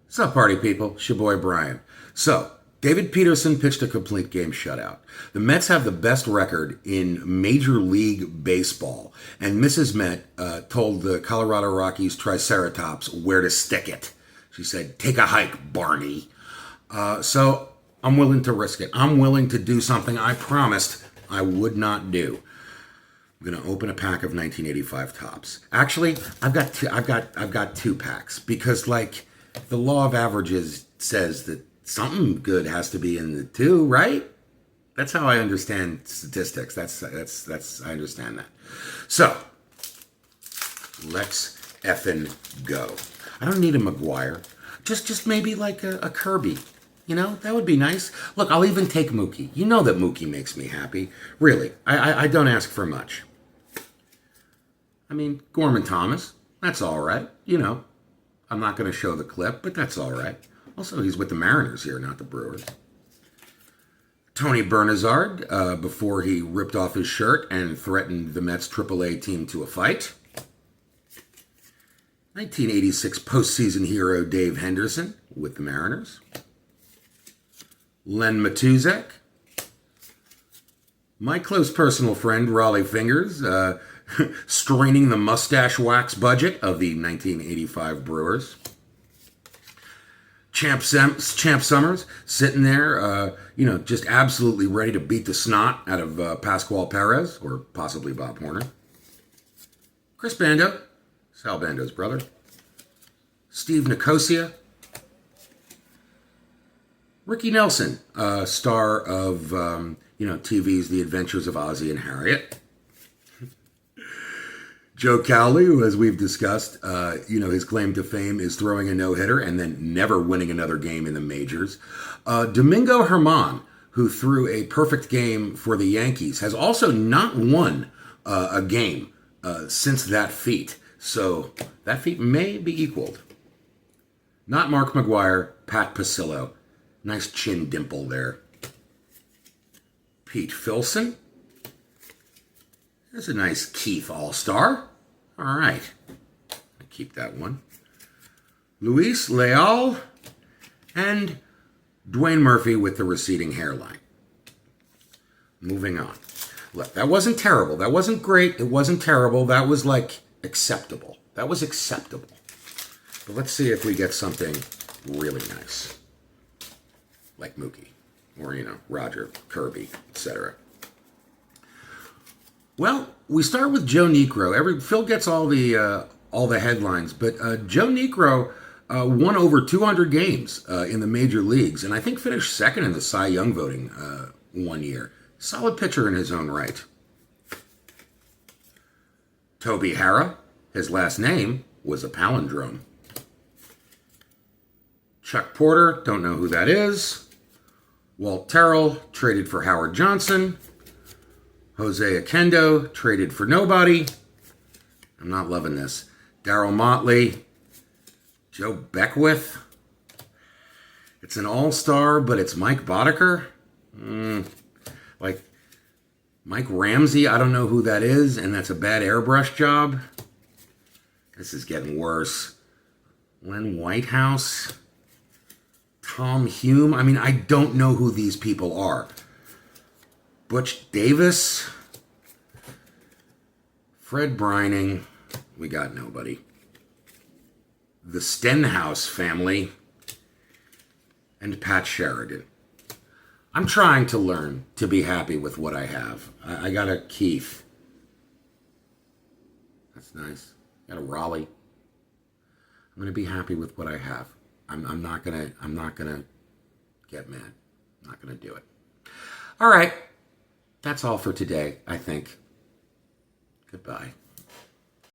Sup, party people? It's your boy Brian. So, David Peterson pitched a complete game shutout. The Mets have the best record in Major League Baseball, and Mrs. Met told the Colorado Rockies Triceratops where to stick it. She said, "Take a hike, Barney." So, I'm willing to risk it. I'm willing to do something I promised I would not do. I'm gonna open a pack of 1985 tops. Actually, I've got two packs because, like, the law of averages says that something good has to be in the two, right? That's how I understand statistics. That's I understand that. So let's effing go. I don't need a McGwire. Just maybe like a Kirby. You know, that would be nice. Look, I'll even take Mookie. You know that Mookie makes me happy. Really, I don't ask for much. I mean, Gorman Thomas, that's all right. You know, I'm not going to show the clip, but that's all right. Also, he's with the Mariners here, not the Brewers. Tony Bernazard, before he ripped off his shirt and threatened the Mets AAA team to a fight. 1986 postseason hero Dave Henderson with the Mariners. Len Matuzek. My close personal friend, Raleigh Fingers, straining the mustache wax budget of the 1985 Brewers. Champ Summers sitting there, just absolutely ready to beat the snot out of Pascual Perez or possibly Bob Horner. Chris Bando, Sal Bando's brother. Steve Nicosia. Ricky Nelson, star of TV's The Adventures of Ozzie and Harriet. Joe Cowley, who, as we've discussed, his claim to fame is throwing a no-hitter and then never winning another game in the majors. Domingo Germán, who threw a perfect game for the Yankees, has also not won a game since that feat. So that feat may be equaled. Not Mark McGwire, Pat Pasillo. Nice chin dimple there. Pete Filson. There's a nice Keith All-Star. All right. I'll keep that one. Luis Leal and Dwayne Murphy with the receding hairline. Moving on. Look, that wasn't terrible. That wasn't great. It wasn't terrible. That was, like, acceptable. That was acceptable. But let's see if we get something really nice. Like Mookie. Or, Roger, Kirby, etc. Well, we start with Joe Niekro. Phil gets all the headlines, but Joe Niekro won over 200 games in the major leagues, and I think finished second in the Cy Young voting one year. Solid pitcher in his own right. Toby Harrah, his last name was a palindrome. Chuck Porter, don't know who that is. Walt Terrell, traded for Howard Johnson. Jose Oquendo, traded for nobody. I'm not loving this. Darryl Motley. Joe Beckwith. It's an all-star, but it's Mike Boddicker. Like Mike Ramsey, I don't know who that is, and that's a bad airbrush job. This is getting worse. Len Whitehouse. Tom Hume. I mean, I don't know who these people are. Butch Davis, Fred Breining, we got nobody. The Stenhouse family, and Pat Sheridan. I'm trying to learn to be happy with what I have. I got a Keith. That's nice. Got a Raleigh. I'm gonna be happy with what I have. I'm not gonna get mad. I'm not gonna do it. All right. That's all for today, I think. Goodbye.